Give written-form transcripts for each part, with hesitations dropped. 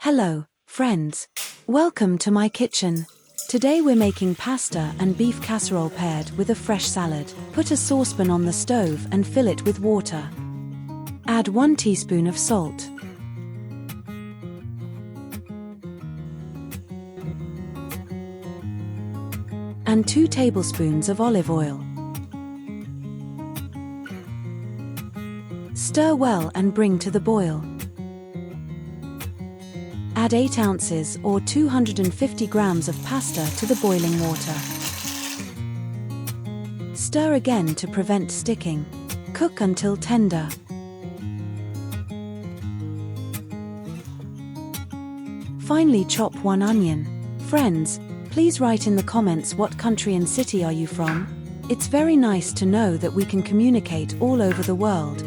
Hello, friends. Welcome to my kitchen. Today we're making pasta and beef casserole paired with a fresh salad. Put a saucepan on the stove and fill it with water. Add 1 teaspoon of salt. And 2 tablespoons of olive oil. Stir well and bring to the boil. Add 8 ounces or 250 grams of pasta to the boiling water. Stir again to prevent sticking. Cook until tender. Finally, chop 1 onion. Friends, please write in the comments what country and city are you from. It's very nice to know that we can communicate all over the world.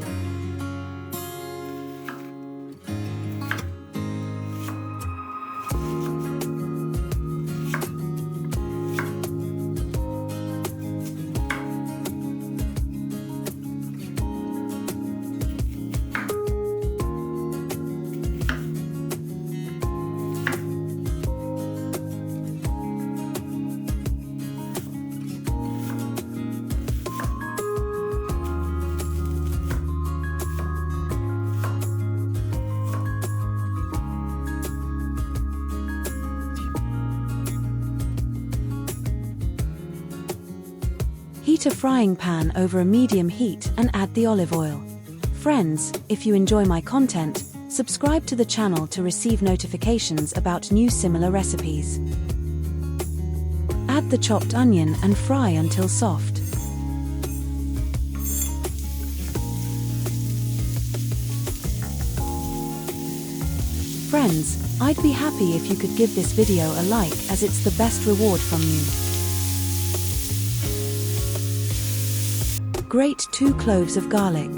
Heat a frying pan over a medium heat and add the olive oil. Friends, if you enjoy my content, subscribe to the channel to receive notifications about new similar recipes. Add the chopped onion and fry until soft. Friends, I'd be happy if you could give this video a like, as it's the best reward from you. Grate 2 cloves of garlic.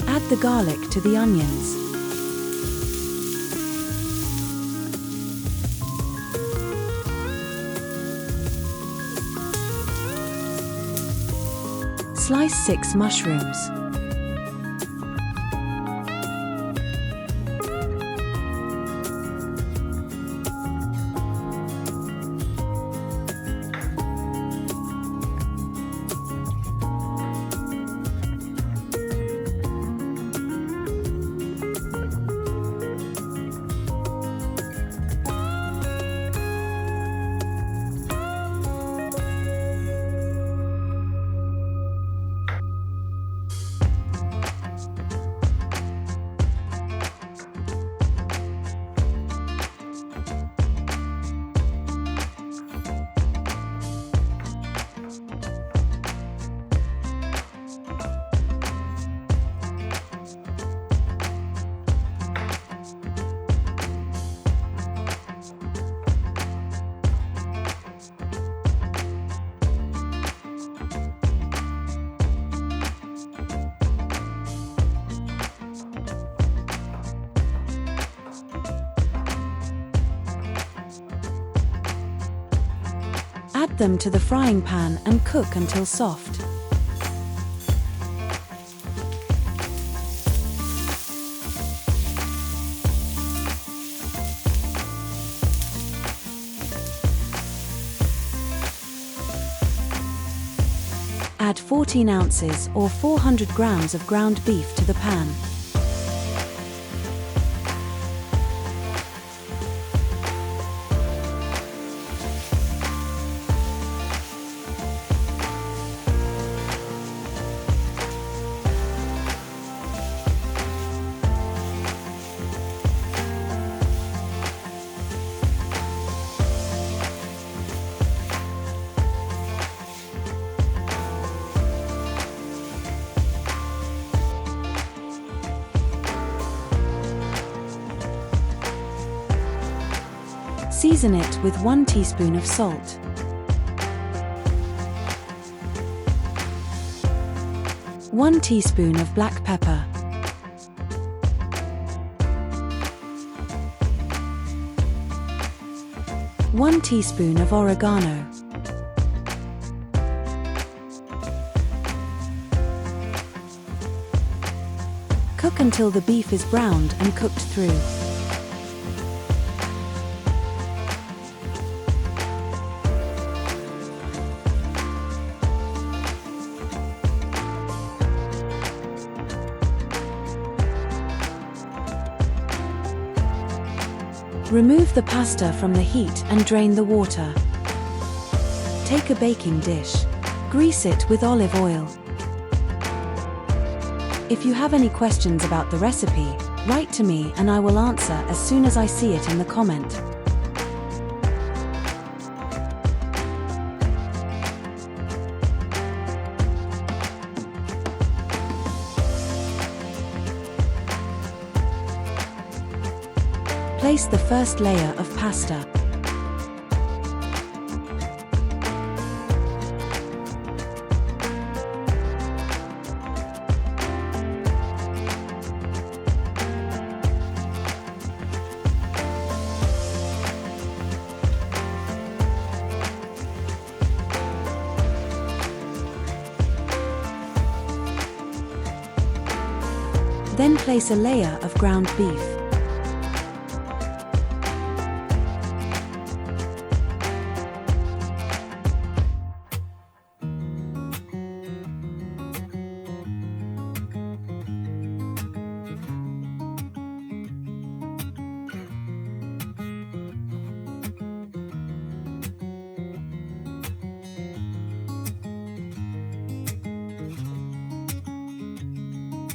Add the garlic to the onions. Slice 6 mushrooms. Add them to the frying pan and cook until soft. Add 14 ounces or 400 grams of ground beef to the pan. Season it with 1 teaspoon of salt. 1 teaspoon of black pepper, 1 teaspoon of oregano, cook until the beef is browned and cooked through. Remove the pasta from the heat and drain the water. Take a baking dish. Grease it with olive oil. If you have any questions about the recipe, write to me and I will answer as soon as I see it in the comment. Place the first layer of pasta. Then place a layer of ground beef.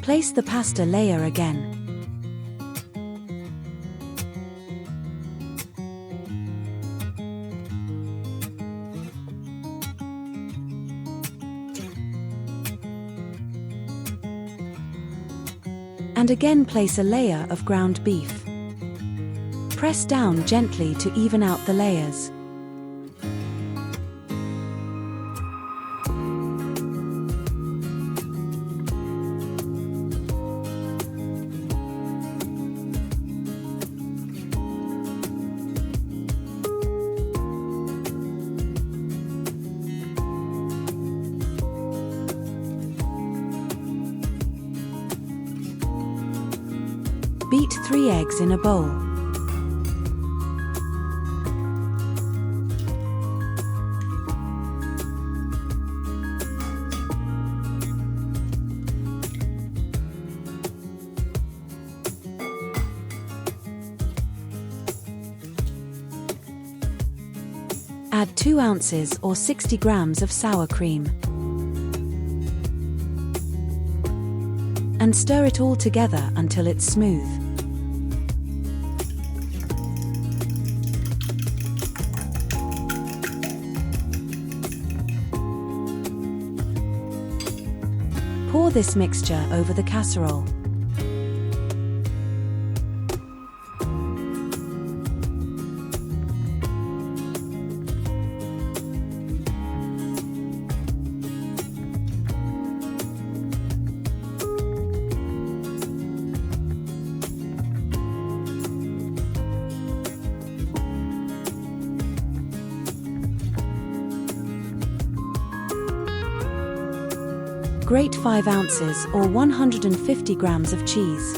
Place the pasta layer again. And again place a layer of ground beef. Press down gently to even out the layers. Beat 3 eggs in a bowl. Add 2 ounces or 60 grams of sour cream. And stir it all together until it's smooth. Pour this mixture over the casserole. Grate 5 ounces or 150 grams of cheese.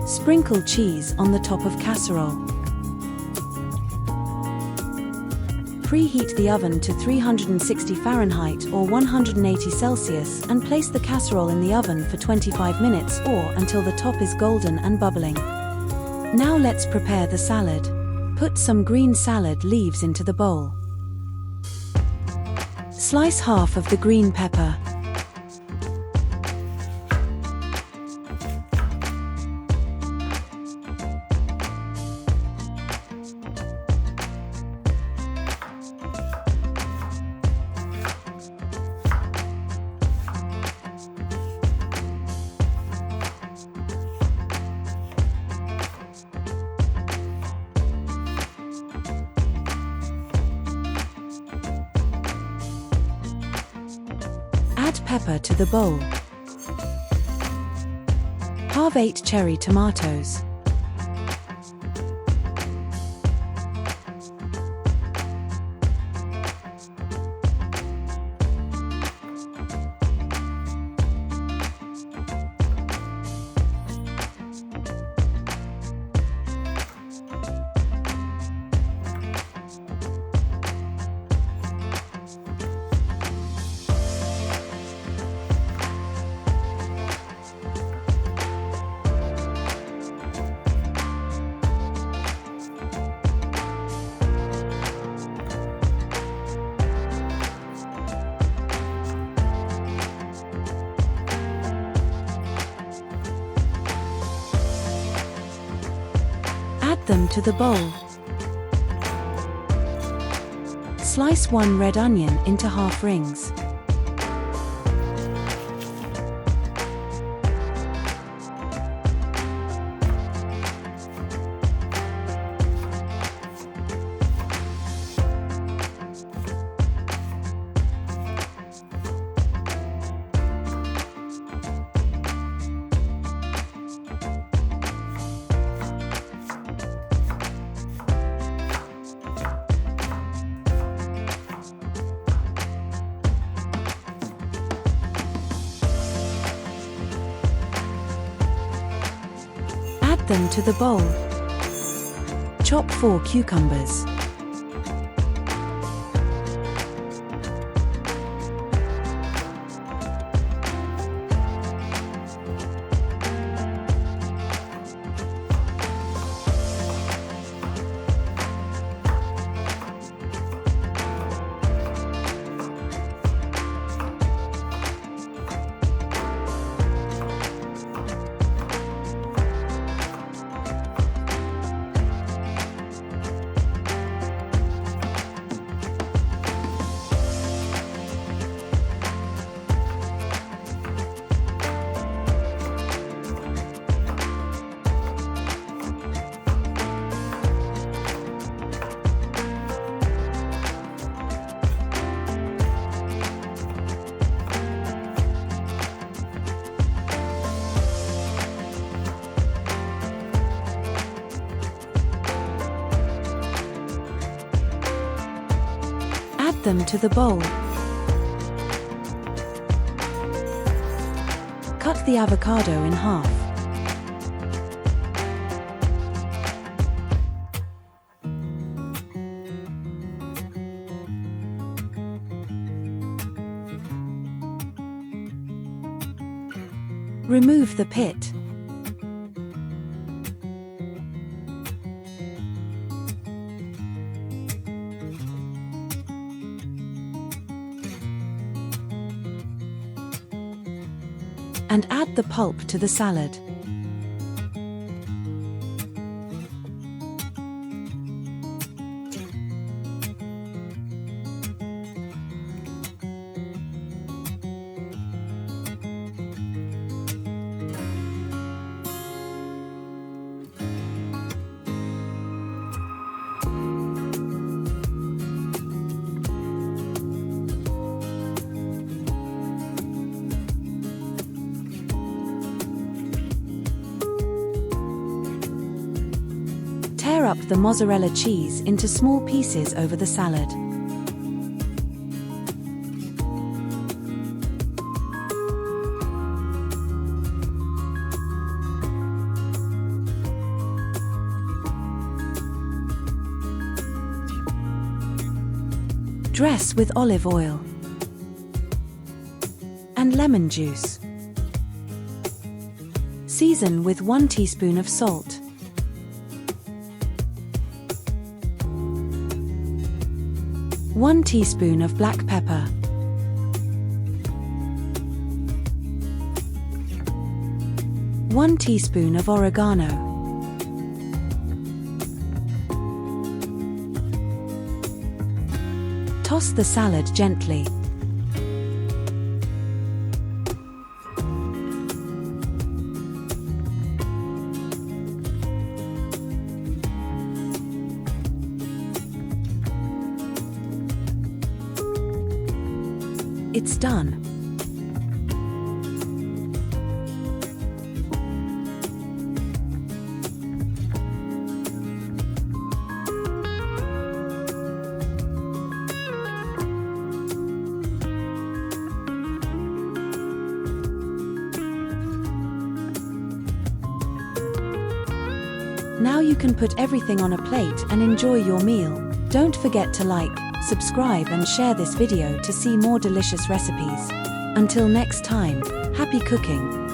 Sprinkle cheese on the top of casserole. Preheat the oven to 360 Fahrenheit or 180 Celsius and place the casserole in the oven for 25 minutes or until the top is golden and bubbling. Now let's prepare the salad. Put some green salad leaves into the bowl. Slice half of the green pepper. Add pepper to the bowl. Halve 8 cherry tomatoes. Add them to the bowl. Slice 1 red onion into half rings. Add them to the bowl. Chop 4 cucumbers. Add them to the bowl. Cut the avocado in half. Remove the pit. And add the pulp to the salad. Tear up the mozzarella cheese into small pieces over the salad. Dress with olive oil and lemon juice. Season with 1 teaspoon of salt. One teaspoon of black pepper. 1 teaspoon of oregano. Toss the salad gently. It's done. Now you can put everything on a plate and enjoy your meal. Don't forget to like, subscribe and share this video to see more delicious recipes. Until next time, happy cooking!